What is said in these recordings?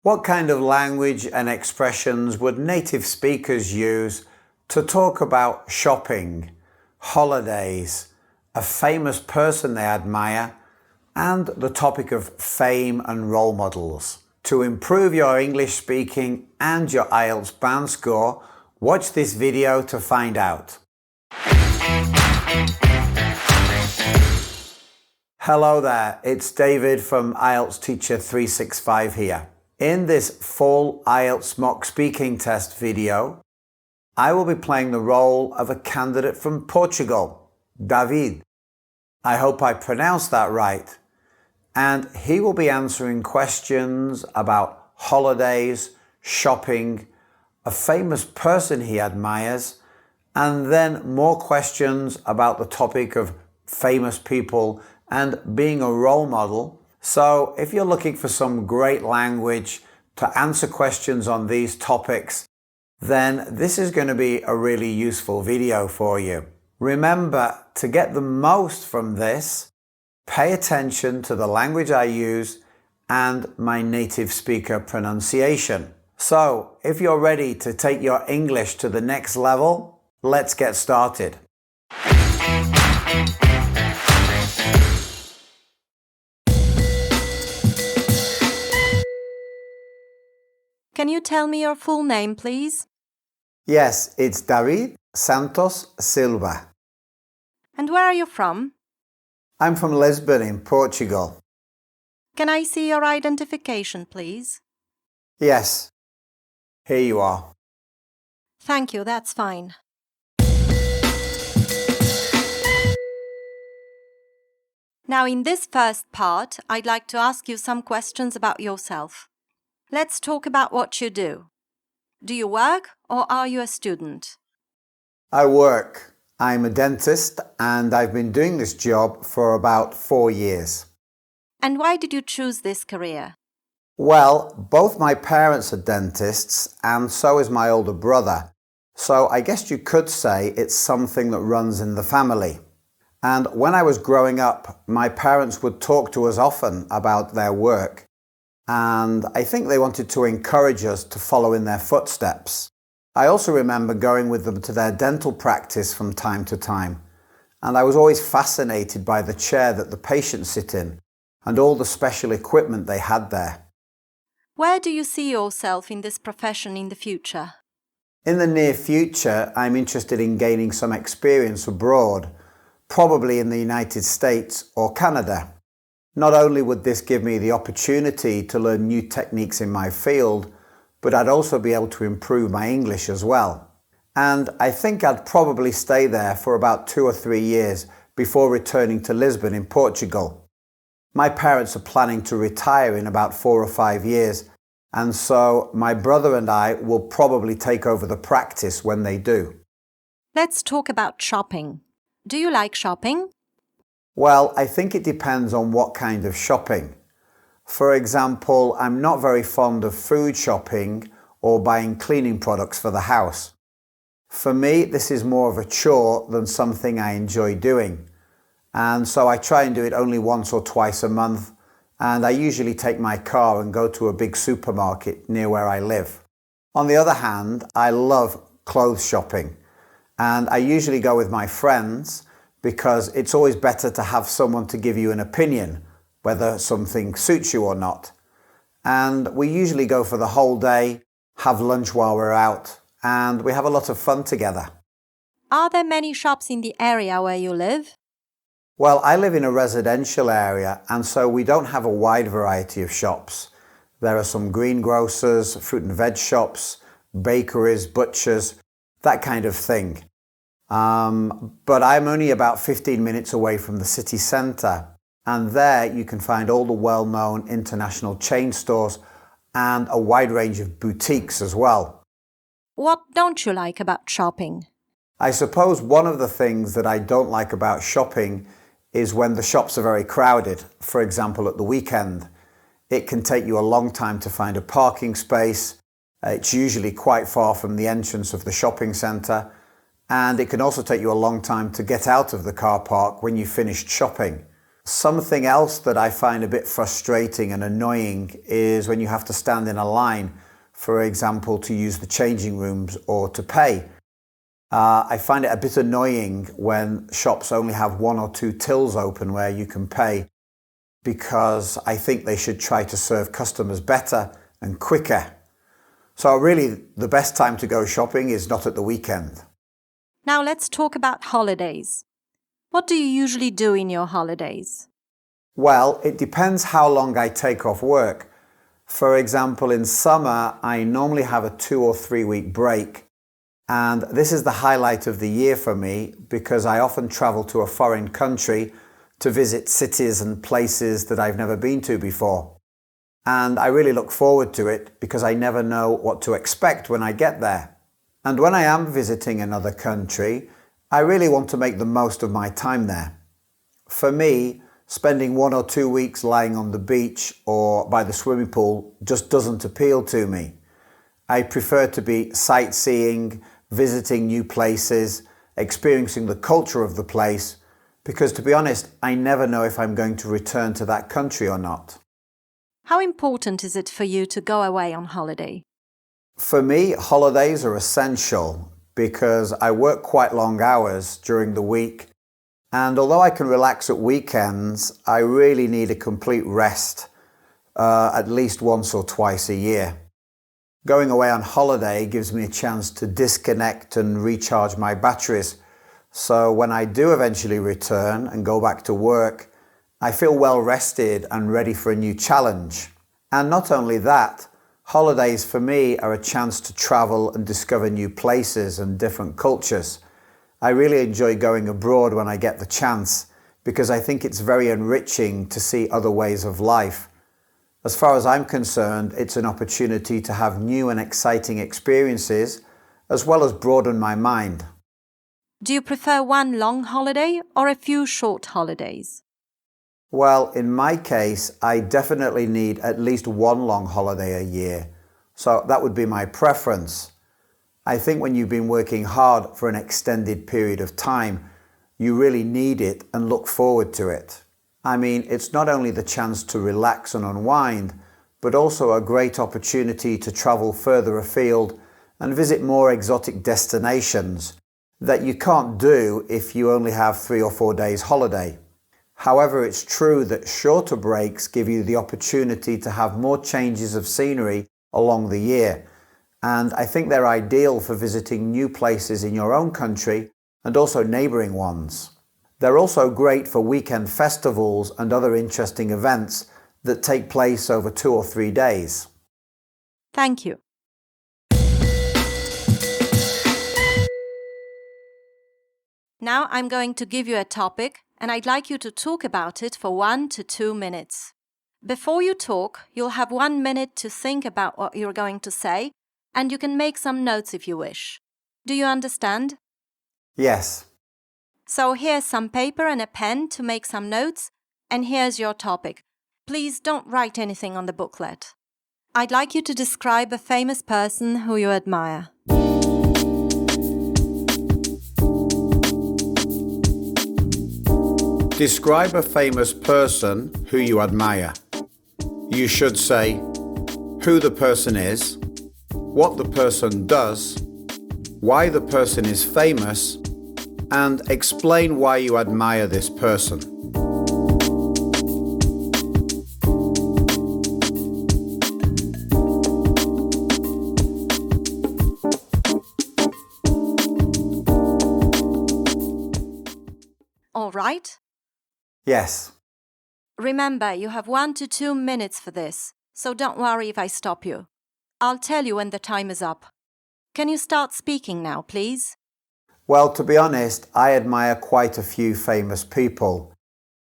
What kind of language and expressions would native speakers use to talk about shopping, holidays, a famous person they admire, and the topic of fame and role models? To improve your English speaking and your IELTS band score, watch this video to find out. Hello there, it's David from IELTS Teacher 365 here. In this full IELTS mock speaking test video, I will be playing the role of a candidate from Portugal, David. I hope I pronounced that right. And he will be answering questions about holidays, shopping, a famous person he admires, and then more questions about the topic of famous people and being a role model. So if you're looking for some great language to answer questions on these topics, then this is going to be a really useful video for you. Remember, to get the most from this, pay attention to the language I use and my native speaker pronunciation. So if you're ready to take your English to the next level, let's get started. Can you tell me your full name, please? Yes, it's David Santos Silva. And where are you from? I'm from Lisbon in Portugal. Can I see your identification, please? Yes, here you are. Thank you, that's fine. Now, in this first part, I'd like to ask you some questions about yourself. Let's talk about what you do. Do you work or are you a student? I work. I'm a dentist and I've been doing this job for about 4 years. And why did you choose this career? Well, both my parents are dentists and so is my older brother. So I guess you could say it's something that runs in the family. And when I was growing up, my parents would talk to us often about their work. And I think they wanted to encourage us to follow in their footsteps. I also remember going with them to their dental practice from time to time. And I was always fascinated by the chair that the patients sit in and all the special equipment they had there. Where do you see yourself in this profession in the future? In the near future, I'm interested in gaining some experience abroad, probably in the United States or Canada. Not only would this give me the opportunity to learn new techniques in my field, but I'd also be able to improve my English as well. And I think I'd probably stay there for about 2 or 3 years before returning to Lisbon in Portugal. My parents are planning to retire in about 4 or 5 years, and so my brother and I will probably take over the practice when they do. Let's talk about shopping. Do you like shopping? Well, I think it depends on what kind of shopping. For example, I'm not very fond of food shopping or buying cleaning products for the house. For me, this is more of a chore than something I enjoy doing. And so I try and do it only once or twice a month, and I usually take my car and go to a big supermarket near where I live. On the other hand, I love clothes shopping, and I usually go with my friends because it's always better to have someone to give you an opinion, whether something suits you or not. And we usually go for the whole day, have lunch while we're out, and we have a lot of fun together. Are there many shops in the area where you live? Well, I live in a residential area, and so we don't have a wide variety of shops. There are some greengrocers, fruit and veg shops, bakeries, butchers, that kind of thing. But I'm only about 15 minutes away from the city centre, and there you can find all the well-known international chain stores and a wide range of boutiques as well. What don't you like about shopping? I suppose one of the things that I don't like about shopping is when the shops are very crowded. For example, at the weekend, it can take you a long time to find a parking space. It's usually quite far from the entrance of the shopping centre. And it can also take you a long time to get out of the car park when you've finished shopping. Something else that I find a bit frustrating and annoying is when you have to stand in a line, for example, to use the changing rooms or to pay. I find it a bit annoying when shops only have one or two tills open where you can pay, because I think they should try to serve customers better and quicker. So really, the best time to go shopping is not at the weekend. Now let's talk about holidays. What do you usually do in your holidays? Well, it depends how long I take off work. For example, in summer, I normally have a 2 or 3 week break. And this is the highlight of the year for me because I often travel to a foreign country to visit cities and places that I've never been to before. And I really look forward to it because I never know what to expect when I get there. And when I am visiting another country, I really want to make the most of my time there. For me, spending 1 or 2 weeks lying on the beach or by the swimming pool just doesn't appeal to me. I prefer to be sightseeing, visiting new places, experiencing the culture of the place, because to be honest, I never know if I'm going to return to that country or not. How important is it for you to go away on holiday? For me, holidays are essential because I work quite long hours during the week, and although I can relax at weekends, I really need a complete rest, at least once or twice a year. Going away on holiday gives me a chance to disconnect and recharge my batteries, so when I do eventually return and go back to work, I feel well rested and ready for a new challenge. And not only that, holidays for me are a chance to travel and discover new places and different cultures. I really enjoy going abroad when I get the chance because I think it's very enriching to see other ways of life. As far as I'm concerned, it's an opportunity to have new and exciting experiences as well as broaden my mind. Do you prefer one long holiday or a few short holidays? Well, in my case, I definitely need at least one long holiday a year. So that would be my preference. I think when you've been working hard for an extended period of time, you really need it and look forward to it. I mean, it's not only the chance to relax and unwind, but also a great opportunity to travel further afield and visit more exotic destinations that you can't do if you only have 3 or 4 days holiday. However, it's true that shorter breaks give you the opportunity to have more changes of scenery along the year, and I think they're ideal for visiting new places in your own country and also neighbouring ones. They're also great for weekend festivals and other interesting events that take place over 2 or 3 days. Thank you. Now I'm going to give you a topic and I'd like you to talk about it for 1 to 2 minutes. Before you talk, you'll have 1 minute to think about what you're going to say, and you can make some notes if you wish. Do you understand? Yes. So here's some paper and a pen to make some notes, and here's your topic. Please don't write anything on the booklet. I'd like you to describe a famous person who you admire. Describe a famous person who you admire. You should say who the person is, what the person does, why the person is famous, and explain why you admire this person. All right? Yes. Remember, you have 1 to 2 minutes for this, so don't worry if I stop you. I'll tell you when the time is up. Can you start speaking now, please? Well, to be honest, I admire quite a few famous people,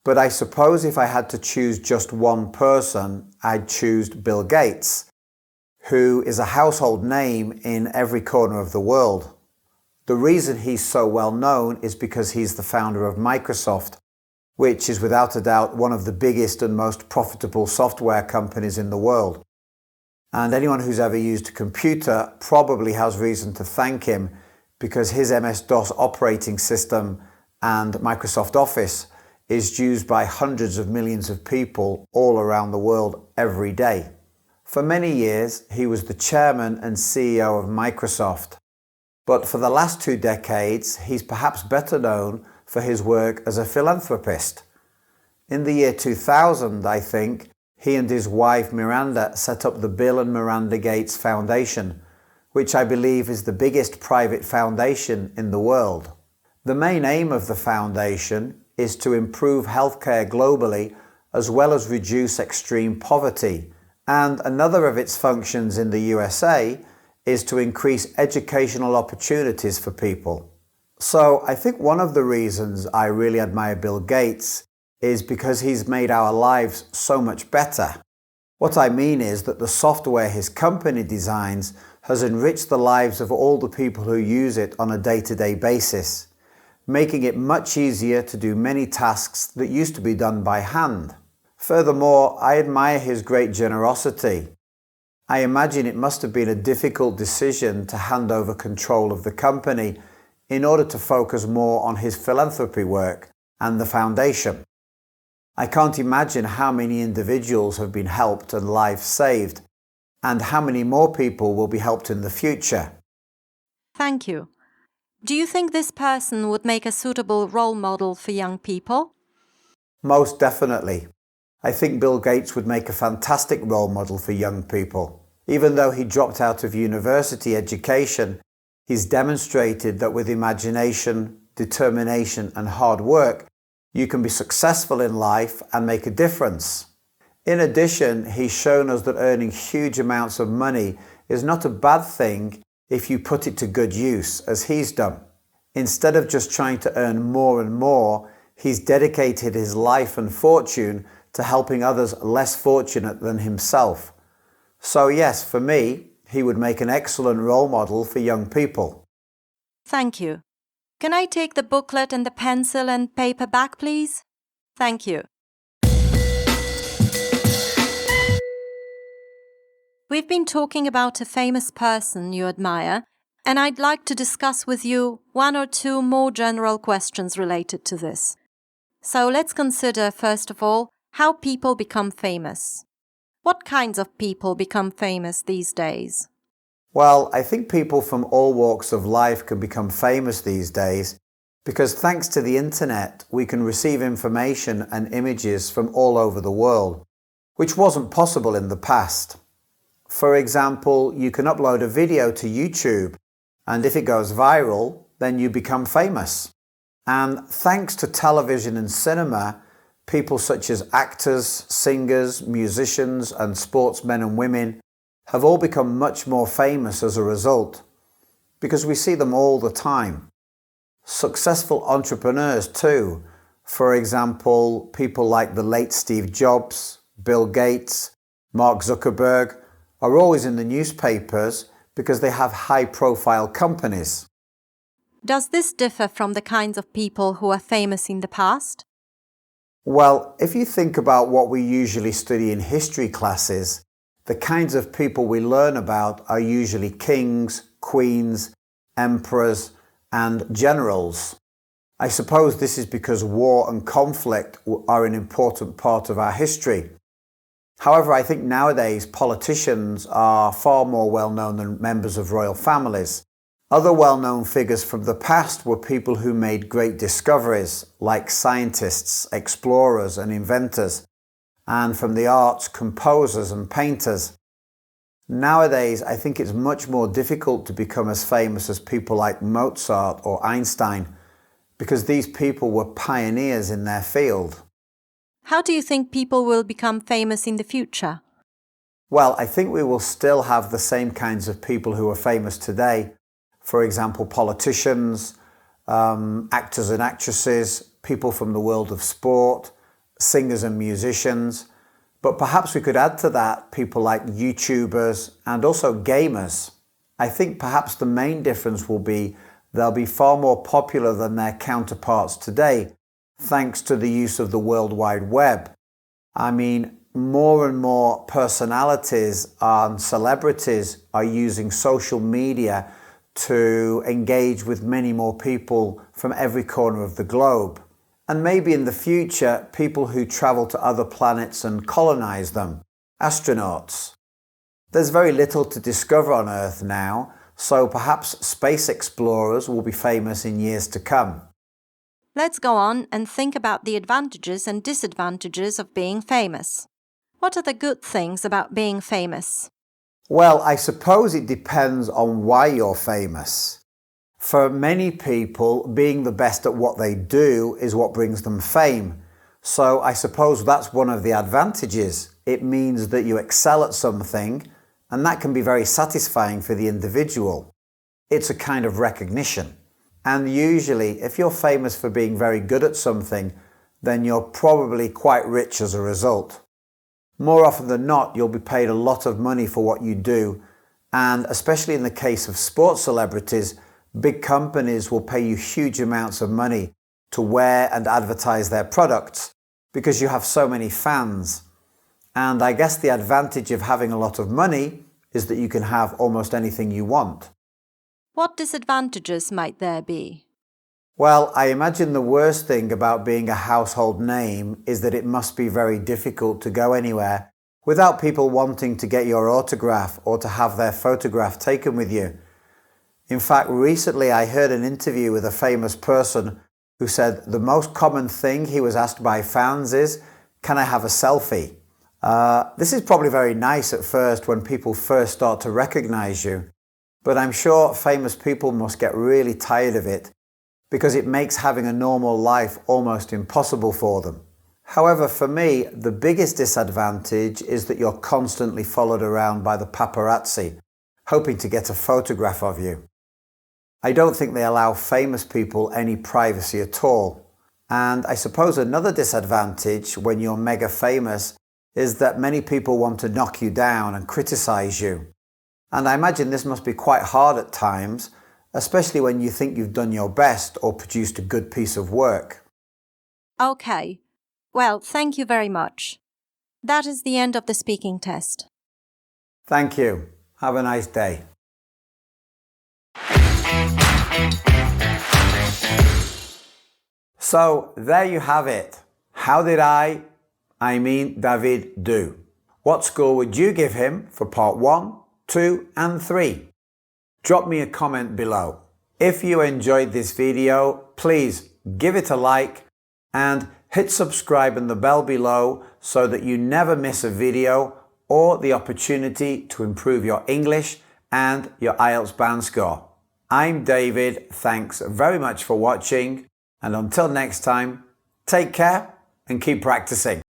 but I suppose if I had to choose just one person, I'd choose Bill Gates, who is a household name in every corner of the world. The reason he's so well known is because he's the founder of Microsoft, which is without a doubt one of the biggest and most profitable software companies in the world. And anyone who's ever used a computer probably has reason to thank him because his MS-DOS operating system and Microsoft Office is used by hundreds of millions of people all around the world every day. For many years, he was the chairman and CEO of Microsoft. But for the last 2 decades, he's perhaps better known for his work as a philanthropist. In the year 2000, I think, he and his wife Miranda set up the Bill and Miranda Gates Foundation, which I believe is the biggest private foundation in the world. The main aim of the foundation is to improve healthcare globally as well as reduce extreme poverty, and another of its functions in the USA is to increase educational opportunities for people. So I think one of the reasons I really admire Bill Gates is because he's made our lives so much better. What I mean is that the software his company designs has enriched the lives of all the people who use it on a day-to-day basis, making it much easier to do many tasks that used to be done by hand. Furthermore, I admire his great generosity. I imagine it must have been a difficult decision to hand over control of the company in order to focus more on his philanthropy work and the foundation. I can't imagine how many individuals have been helped and lives saved, and how many more people will be helped in the future. Thank you. Do you think this person would make a suitable role model for young people? Most definitely. I think Bill Gates would make a fantastic role model for young people. Even though he dropped out of university education, he's demonstrated that with imagination, determination, and hard work, you can be successful in life and make a difference. In addition, he's shown us that earning huge amounts of money is not a bad thing if you put it to good use, as he's done. Instead of just trying to earn more and more, he's dedicated his life and fortune to helping others less fortunate than himself. So yes, for me, he would make an excellent role model for young people. Thank you. Can I take the booklet and the pencil and paper back, please? Thank you. We've been talking about a famous person you admire, and I'd like to discuss with you 1 or 2 more general questions related to this. So let's consider, first of all, how people become famous. What kinds of people become famous these days? Well, I think people from all walks of life can become famous these days because thanks to the internet, we can receive information and images from all over the world, which wasn't possible in the past. For example, you can upload a video to YouTube, and if it goes viral, then you become famous. And thanks to television and cinema, people such as actors, singers, musicians, and sportsmen and women have all become much more famous as a result, because we see them all the time. Successful entrepreneurs too, for example, people like the late Steve Jobs, Bill Gates, Mark Zuckerberg, are always in the newspapers because they have high-profile companies. Does this differ from the kinds of people who are famous in the past? Well, if you think about what we usually study in history classes, the kinds of people we learn about are usually kings, queens, emperors, and generals. I suppose this is because war and conflict are an important part of our history. However, I think nowadays politicians are far more well-known than members of royal families. Other well-known figures from the past were people who made great discoveries, like scientists, explorers, and inventors, and from the arts, composers and painters. Nowadays, I think it's much more difficult to become as famous as people like Mozart or Einstein, because these people were pioneers in their field. How do you think people will become famous in the future? Well, I think we will still have the same kinds of people who are famous today. For example, politicians, actors and actresses, people from the world of sport, singers and musicians. But perhaps we could add to that people like YouTubers and also gamers. I think perhaps the main difference will be they'll be far more popular than their counterparts today, thanks to the use of the World Wide Web. I mean, more and more personalities and celebrities are using social media to engage with many more people from every corner of the globe. and maybe in the future people who travel to other planets and colonize them, astronauts. There's very little to discover on Earth now, so perhaps space explorers will be famous in years to come. Let's go on and think about the advantages and disadvantages of being famous. What are the good things about being famous? Well, I suppose it depends on why you're famous. For many people, being the best at what they do is what brings them fame. So I suppose that's one of the advantages. It means that you excel at something, and that can be very satisfying for the individual. It's a kind of recognition. And usually, if you're famous for being very good at something, then you're probably quite rich as a result. More often than not, you'll be paid a lot of money for what you do, and especially in the case of sports celebrities, big companies will pay you huge amounts of money to wear and advertise their products because you have so many fans. And I guess the advantage of having a lot of money is that you can have almost anything you want. What disadvantages might there be? Well, I imagine the worst thing about being a household name is that it must be very difficult to go anywhere without people wanting to get your autograph or to have their photograph taken with you. In fact, recently I heard an interview with a famous person who said the most common thing he was asked by fans is, "Can I have a selfie?" This is probably very nice at first when people first start to recognize you, but I'm sure famous people must get really tired of it because it makes having a normal life almost impossible for them. However, for me, the biggest disadvantage is that you're constantly followed around by the paparazzi, hoping to get a photograph of you. I don't think they allow famous people any privacy at all. And I suppose another disadvantage when you're mega famous is that many people want to knock you down and criticize you. And I imagine this must be quite hard at times, especially when you think you've done your best or produced a good piece of work. Okay. Well, thank you very much. That is the end of the speaking test. Thank you. Have a nice day. So there you have it. How did David do? What score would you give him for part 1, 2 and 3? Drop me a comment below. If you enjoyed this video, please give it a like and hit subscribe and the bell below so that you never miss a video or the opportunity to improve your English and your IELTS band score. I'm David. Thanks very much for watching. And until next time, take care and keep practicing.